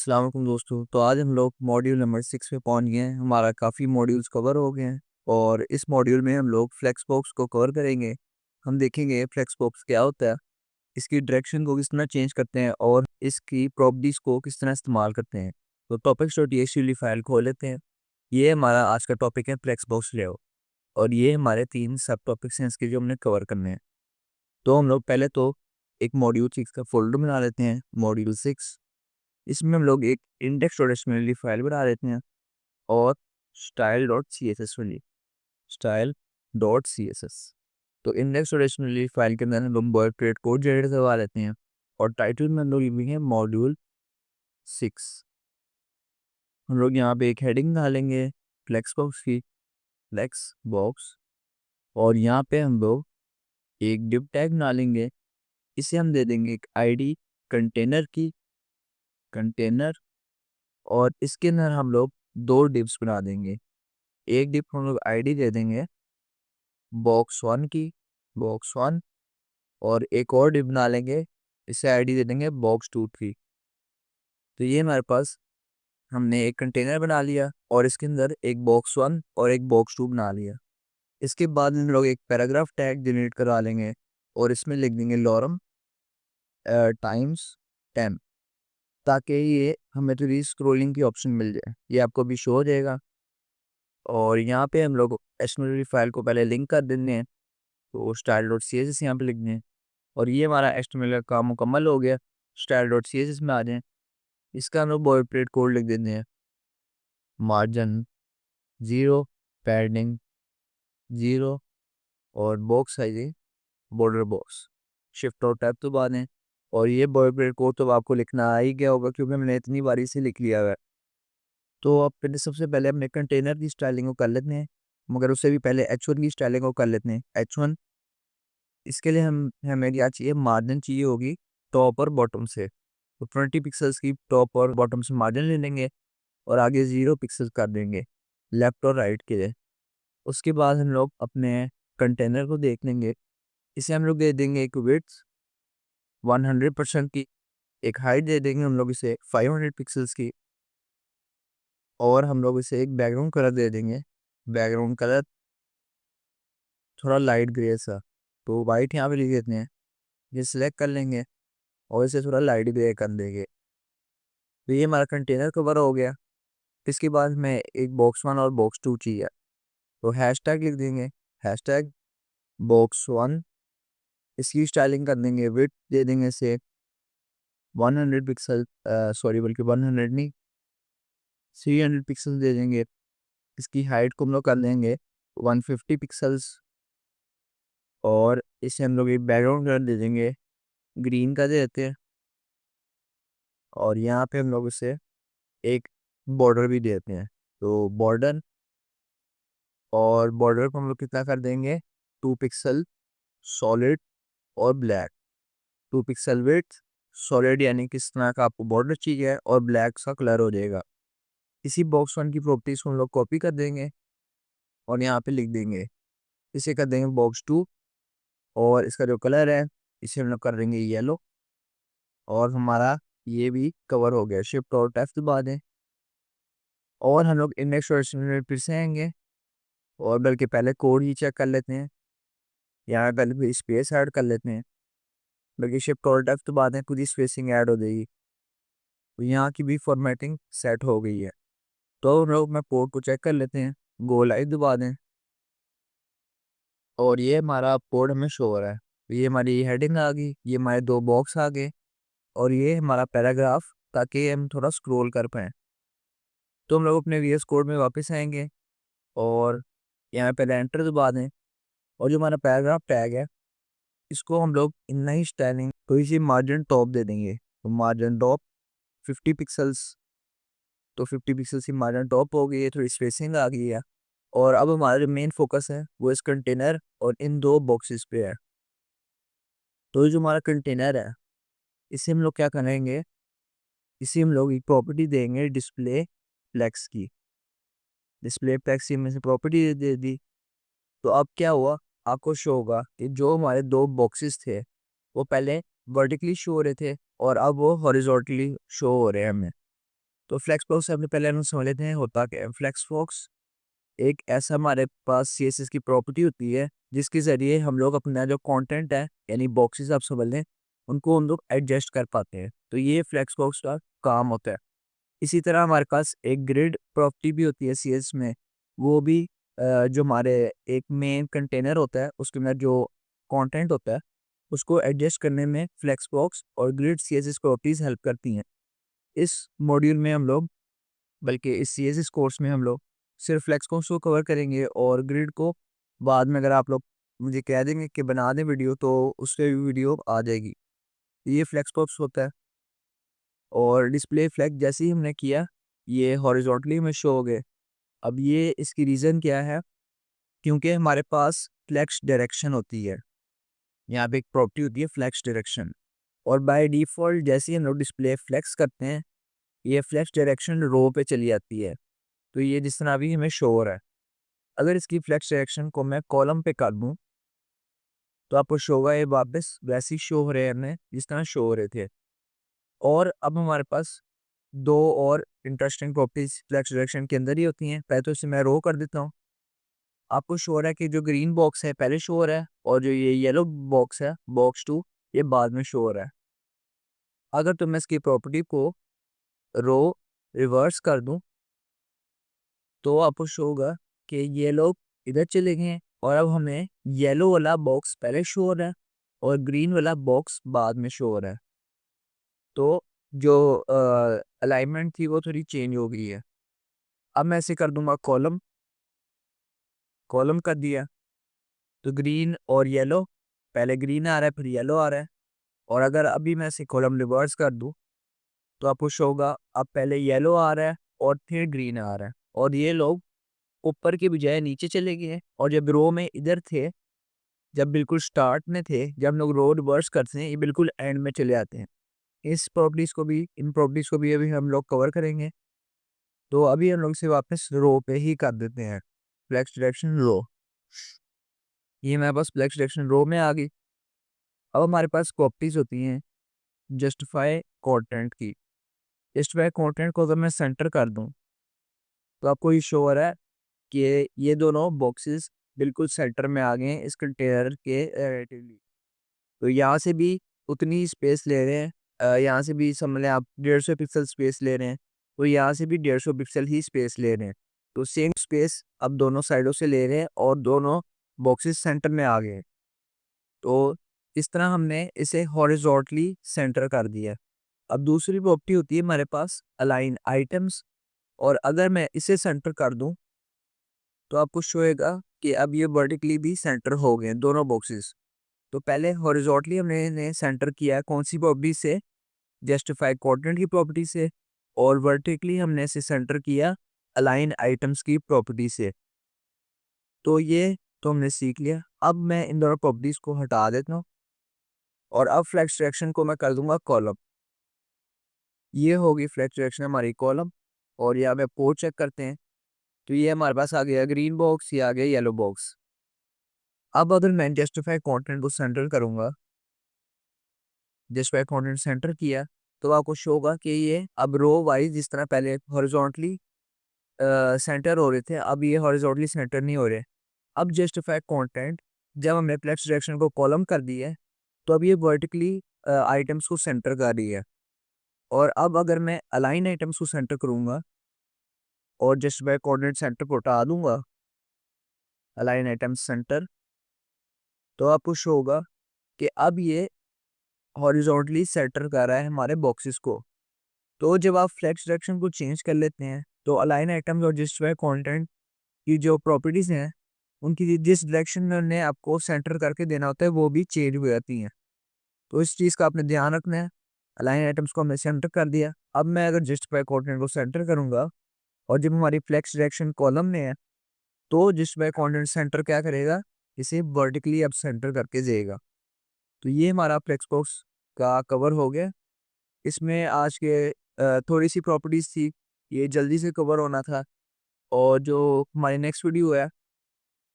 अस्सलाम वालेकुम दोस्तों। तो आज हम लोग मॉड्यूल नंबर 6 पे पहुंच गए हैं। हमारा काफ़ी मॉड्यूल्स कवर हो गए हैं और इस मॉड्यूल में हम लोग फ्लेक्स बॉक्स को कवर करेंगे। हम देखेंगे फ्लेक्स बॉक्स क्या होता है, इसकी डायरेक्शन को किस तरह चेंज करते हैं और इसकी प्रॉपर्टीज़ को किस तरह इस्तेमाल करते हैं। तो topics.txt फाइल खोल लेते हैं। ये हमारा आज का टॉपिक है फ्लेक्स बॉक्स लेआउट और ये हमारे 3 सब टॉपिक्स हैं इसके जो हमने कवर करने हैं। तो हम लोग पहले तो एक मॉड्यूल 6 का फोल्डर बना लेते हैं, मॉड्यूल 6। इसमें हम लोग एक इंडेक्स डॉट एचटीएमएल फाइल बना देते हैं और style dot C S S वाली style dot C S S. तो इंडेक्स डॉट एचटीएमएल फाइल के अंदर हम लोग बॉयलेट कोड जनरेट करवा लेते हैं और टाइटल में हम लोग लिखेंगे मॉड्यूल 6। हम लोग यहाँ पे एक हेडिंग डालेंगे फ्लेक्स बॉक्स की, फ्लेक्स बॉक्स, और यहाँ पे हम लोग एक डिव टैग डालेंगे। इसे हम दे देंगे एक आईडी कंटेनर की, कंटेनर, और इसके अंदर हम लोग 2 डिव्स बना देंगे। एक डिव हम लोग आईडी दे देंगे बॉक्स 1 की, बॉक्स 1, और एक और डिव बना लेंगे, इसे आईडी दे देंगे बॉक्स 2 की। तो ये हमारे पास हमने एक कंटेनर बना लिया और इसके अंदर एक बॉक्स 1 और एक बॉक्स 2 बना लिया। इसके बाद हम लोग एक पैराग्राफ टैग जनरेट करा लेंगे और इसमें लिख देंगे लॉरम टाइम्स 10, ताकि ये हमें थोड़ी स्क्रोलिंग की ऑप्शन मिल जाए। ये आपको भी शो हो जाएगा। और यहाँ पे हम लोग एचटीएमएल फाइल को पहले लिंक कर देंगे हैं, तो style dot C S S यहाँ पे लिखने हैं। और ये हमारा एचटीएमएल का काम मुकम्मल हो गया। Style dot C S S में आ जाएं। इसका हम लोग बॉयलेट कोड लिख देते हैं, मार्जिन 0, पैडिंग 0, और box size border box. Shift और टैब तो बाद है। और ये बॉयलेट कोड तो आपको लिखना आ ही गया होगा क्योंकि हमने इतनी बारी इसे लिख लिया है। तो अब पहले सबसे पहले अपने कंटेनर की स्टाइलिंग को कर लेते हैं, मगर उससे भी पहले H1 की स्टाइलिंग को कर लेते हैं। H1, इसके लिए हमें क्या चाहिए, मार्जिन चाहिए होगी टॉप और बॉटम से। तो 20 पिक्सल्स की टॉप और बॉटम से मार्जिन ले लेंगे और आगे 0 पिक्सल कर देंगे लेफ्ट और राइट के लिए। उसके बाद हम लोग अपने कंटेनर को देख लेंगे। इसे हम लोग दे देंगे एक विड्थ 100% की, एक हाइट दे देंगे हम लोग इसे 500 पिक्सल्स की, और हम लोग इसे एक बैकग्राउंड कलर दे देंगे। बैकग्राउंड कलर थोड़ा लाइट ग्रे सा, तो वाइट यहाँ पे लिख देते हैं। ये सिलेक्ट कर लेंगे और इसे थोड़ा लाइट ग्रे कर देंगे। तो ये हमारा कंटेनर कवर हो गया। इसके बाद में एक बॉक्स 1 और बॉक्स 2 चाहिए, तो हैशटैग लिख देंगे, हैशटैग बॉक्स 1। इसकी स्टाइलिंग कर देंगे, विड्थ दे देंगे इसे 100 पिक्सल, सॉरी बल्कि 100 नहीं, 300 पिक्सल दे देंगे। इसकी हाइट को हम लोग कर देंगे 150 पिक्सल्स, और इसे हम लोग एक बैकग्राउंड कलर दे देंगे, ग्रीन का दे देते हैं। और यहाँ पे हम लोग इसे एक बॉर्डर भी देते हैं, तो बॉर्डर, और बॉर्डर को हम लोग कितना कर देंगे, 2 पिक्सल सॉलिड और ब्लैक। 2 पिक्सल विड्थ, सॉलिड यानी किस तरह का आपको बॉर्डर चाहिए, और ब्लैक सा कलर हो जाएगा। इसी बॉक्स 1 की प्रॉपर्टीज को हम लोग कॉपी कर देंगे और यहाँ पे लिख देंगे। इसे कर देंगे बॉक्स 2, और इसका जो कलर है इसे हम लोग कर देंगे येलो, और हमारा ये भी कवर हो गया। शिफ्ट और F दबा दें और हम लोग इंडेक्स और फिर से आएंगे, और बल्कि पहले कोड ही चेक कर लेते हैं। यहाँ पहले भी स्पेस ऐड कर लेते हैं, बल्कि शिफ्ट और F दबा दें, खुद ही स्पेसिंग ऐड हो जाएगी। तो यहाँ की भी फॉर्मेटिंग सेट हो गई है। तो हम लोग मैं कोड को चेक कर लेते हैं, गो लाइव दबा दें, और ये हमारा कोड हमें शो हो रहा है। ये हमारी हेडिंग आ गई, ये हमारे 2 बॉक्स आ गए, और ये हमारा पैराग्राफ, ताकि हम थोड़ा स्क्रॉल कर पाएँ। तो हम लोग अपने VS कोड में वापस आएंगे और यहाँ पहले एंटर दबा दें, और जो हमारा पैराग्राफ टैग है इसको हम लोग इतना ही स्टाइलिंग थोड़ी सी मार्जिन टॉप दे देंगे, तो मार्जिन टॉप 50 पिक्सल्स। तो 50 पिक्सल्स की मार्जिन टॉप हो गई है, थोड़ी स्पेसिंग आ गई है। और अब हमारा जो मेन फोकस है वो इस कंटेनर और इन 2 बॉक्सेस पे है। तो ये जो हमारा कंटेनर है इसे हम लोग क्या करेंगे, इसे हम लोग एक प्रॉपर्टी देंगे डिस्प्ले फ्लेक्स की। डिस्प्ले फ्लेक्स की में से प्रॉपर्टी दे दी। तो अब क्या हुआ, आपको शो होगा कि जो हमारे 2 बॉक्सेस थे वो पहले वर्टिकली शो हो रहे थे और अब वो हॉरिजॉन्टली शो हो रहे हैं हमें। तो फ्लेक्स बॉक्स से अपने पहले हम समझ लेते हैं होता क्या है। फ्लेक्स बॉक्स एक ऐसा हमारे पास सीएसएस की प्रॉपर्टी होती है जिसके ज़रिए हम लोग अपना जो कंटेंट है यानी बॉक्सेस आप समझ लें उनको हम लोग एडजस्ट कर पाते हैं। तो ये फ्लेक्स बॉक्स का काम होता है। इसी तरह हमारे पास एक ग्रिड प्रॉपर्टी भी होती है सीएस में। वो भी जो हमारे एक मेन कंटेनर होता है उसके अंदर जो कंटेंट होता है उसको एडजस्ट करने में फ्लेक्स बॉक्स और ग्रिड सीएसएस प्रॉपर्टीज हेल्प करती हैं। इस मॉड्यूल में हम लोग बल्कि इस सीएसएस कोर्स में हम लोग सिर्फ फ्लेक्स बॉक्स को कवर करेंगे और ग्रिड को बाद में अगर आप लोग मुझे कह देंगे कि बना दें वीडियो तो उससे भी वीडियो आ जाएगी। ये फ्लेक्स बॉक्स होता है और डिस्प्ले फ्लैग जैसे ही हमने किया ये हॉरिजॉन्टली में शो हो गए। अब ये इसकी रीज़न क्या है, क्योंकि हमारे पास फ्लैक्स डायरेक्शन होती है। यहाँ पे एक प्रॉपर्टी होती है फ्लैक्स डायरेक्शन और बाय डिफ़ॉल्ट जैसे ही हम लोग डिस्प्ले फ्लैक्स करते हैं ये फ्लैक्स डायरेक्शन रो पे चली जाती है। तो ये जिस तरह अभी हमें शो हो रहा है। अगर इसकी फ्लैक्स डायरेक्शन को मैं कॉलम पे कर दूँ तो आपको शो होगा ये वापस वैसे ही शो हो रहे हैं हमें जिस तरह शो हो रहे थे। और अब हमारे पास 2 और इंटरेस्टिंग प्रॉपर्टीज़ फ्लैक्स डायरेक्शन के अंदर ही होती हैं। पहले तो इसे मैं रो कर देता हूँ। आपको शो हो रहा है कि जो ग्रीन बॉक्स है पहले शो हो रहा है और जो ये येलो बॉक्स है बॉक्स 2 ये बाद में शो हो रहा है। अगर तो मैं इसकी प्रॉपर्टी को रो रिवर्स कर दूँ तो आपको शो होगा कि ये लोग इधर चले गए हैं और अब हमें येलो वाला बॉक्स पहले शो हो रहा है और ग्रीन वाला बॉक्स बाद में शो हो रहा है। तो जो अलाइनमेंट थी वो थोड़ी चेंज हो गई है। अब मैं ऐसे कर दूंगा कॉलम, कॉलम कर दिया तो ग्रीन और येलो, पहले ग्रीन आ रहा है फिर येलो आ रहा है। और अगर अभी मैं इसे कॉलम रिवर्स कर दूं तो आपको शो होगा अब पहले येलो आ रहा है और फिर ग्रीन आ रहा है और ये लोग ऊपर के बजाय नीचे चले गए हैं। और जब रो में इधर थे, जब बिल्कुल स्टार्ट में थे, जब हम लोग रो रिवर्स करते हैं ये बिल्कुल एंड में चले आते हैं। इन प्रॉपर्टीज को भी अभी हम लोग कवर करेंगे। तो अभी हम लोग इसे वापस रो पे ही कर देते हैं। फ्लेक्स डायरेक्शन रो, ये मेरे पास फ्लेक्स डायरेक्शन रो में आ गई। अब हमारे पास प्रॉपर्टीज होती हैं जस्टिफाई कंटेंट की। जस्टिफाई कंटेंट को अगर मैं सेंटर कर दूं तो आपको ये शो हो रहा है कि ये दोनों बॉक्सेस बिल्कुल सेंटर में आ गए हैं इस कंटेनर के रिलेटिवली। तो यहाँ से भी उतनी ही स्पेस ले रहे हैं, यहाँ से भी समझ लें आप 150 पिक्सल स्पेस ले रहे हैं तो यहाँ से भी 150 पिक्सल ही स्पेस ले रहे हैं। तो सेम स्पेस अब दोनों साइडों से ले रहे हैं और दोनों बॉक्सेस सेंटर में आ गए हैं। तो इस तरह हमने इसे हॉरिजॉन्टली सेंटर कर दिया। अब दूसरी प्रॉपर्टी होती है हमारे पास अलाइन आइटम्स और अगर मैं इसे सेंटर कर दूं तो आपको शो होगा कि अब ये वर्टिकली भी सेंटर हो गए हैं दोनों बॉक्सेस। तो पहले हॉरिजॉन्टली हमने इन्हें सेंटर किया है कौन सी प्रॉपर्टी से, जस्टिफाई कोऑर्डिनेट की प्रॉपर्टी से। और वर्टिकली हमने इसे सेंटर किया अलाइन आइटम्स की प्रॉपर्टी से। तो ये तो हमने सीख लिया। अब मैं इन दोनों प्रॉपर्टीज को हटा देता हूँ और अब फ्लेक्स डायरेक्शन को मैं कर दूंगा कॉलम। ये होगी फ्लेक्स डायरेक्शन हमारी कॉलम। और ये अब पोर्ट चेक करते हैं तो ये हमारे पास आ गया ग्रीन बॉक्स, ये आ गया येलो बॉक्स। अब अगर मैं जस्टिफाई कंटेंट को सेंटर करूंगा, जस्टिफाई कंटेंट सेंटर किया तो आपको शो होगा कि ये अब रो वाइज जिस तरह पहले हॉरिजॉन्टली सेंटर हो रहे थे अब ये हॉरिजॉन्टली सेंटर नहीं हो रहे। अब जस्टिफाई कंटेंट जब हमने फ्लेक्स डायरेक्शन को कॉलम कर दिया है तो अब ये वर्टिकली आइटम्स को सेंटर कर रही है। और अब अगर मैं अलाइन आइटम्स को सेंटर करूंगा और जस्टिफाई कोऑर्डिनेट सेंटर को हटा दूंगा, अलाइन आइटम्स सेंटर, तो आपको शो होगा कि अब ये हॉरिजॉन्टली सेंटर कर रहा है हमारे बॉक्सेस को। तो जब आप फ्लेक्स डायरेक्शन को चेंज कर लेते हैं तो अलाइन आइटम्स और जस्टिफाई कंटेंट की जो प्रॉपर्टीज हैं उनकी जिस डायरेक्शन में उन्हें आपको सेंटर करके देना होता है वो भी चेंज हो जाती हैं। तो इस चीज़ का आपने ध्यान रखना है। अलाइन आइटम्स को हमने सेंटर कर दिया। अब मैं अगर जस्टिफाई कंटेंट को सेंटर करूंगा और जब हमारी फ्लेक्स डायरेक्शन कॉलम में है तो जस्टिफाई कंटेंट सेंटर क्या करेगा, इसे वर्टिकली अब सेंटर करके देगा। तो ये हमारा फ्लेक्स बॉक्स का कवर हो गया। इसमें आज के थोड़ी सी प्रॉपर्टीज़ थी, ये जल्दी से कवर होना था। और जो हमारी नेक्स्ट वीडियो है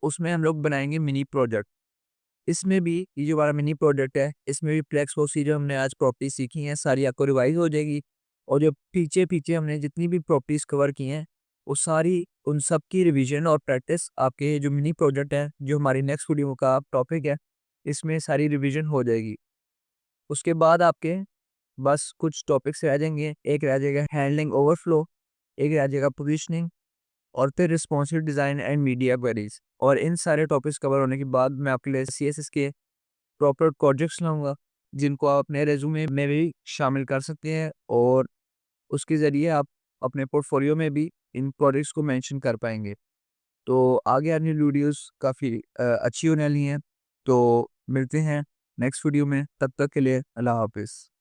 उसमें हम लोग बनाएंगे मिनी प्रोजेक्ट। इसमें भी ये जो हमारा मिनी प्रोजेक्ट है इसमें भी फ्लेक्स बॉक्स की जो हमने आज प्रॉपर्टी सीखी हैं सारी आपको रिवाइज हो जाएगी। और जो पीछे पीछे हमने जितनी भी प्रॉपर्टीज कवर की हैं वो सारी उन सब की रिवीजन और प्रैक्टिस आपके जो मिनी प्रोजेक्ट है जो हमारी नेक्स्ट वीडियो का टॉपिक है इसमें सारी रिवीजन हो जाएगी। उसके बाद आपके बस कुछ टॉपिक्स रह जाएंगे, एक रह जाएगा हैंडलिंग ओवरफ्लो, एक रह जाएगा पोजिशनिंग और फिर responsive design and media queries. और इन सारे टॉपिक्स कवर होने के बाद मैं आपके लिए CSS के प्रॉपर प्रोजेक्ट्स लाऊंगा जिनको आप अपने रेज्यूमे में भी शामिल कर सकते हैं और उसके ज़रिए आप अपने पोर्टफोलियो में भी इन प्रोजेक्ट्स को मेंशन कर पाएंगे। तो आगे आने वाली वीडियोस काफ़ी अच्छी होने वाली हैं। तो मिलते हैं नेक्स्ट वीडियो में, तब तक के लिए अल्लाह हाफिज़।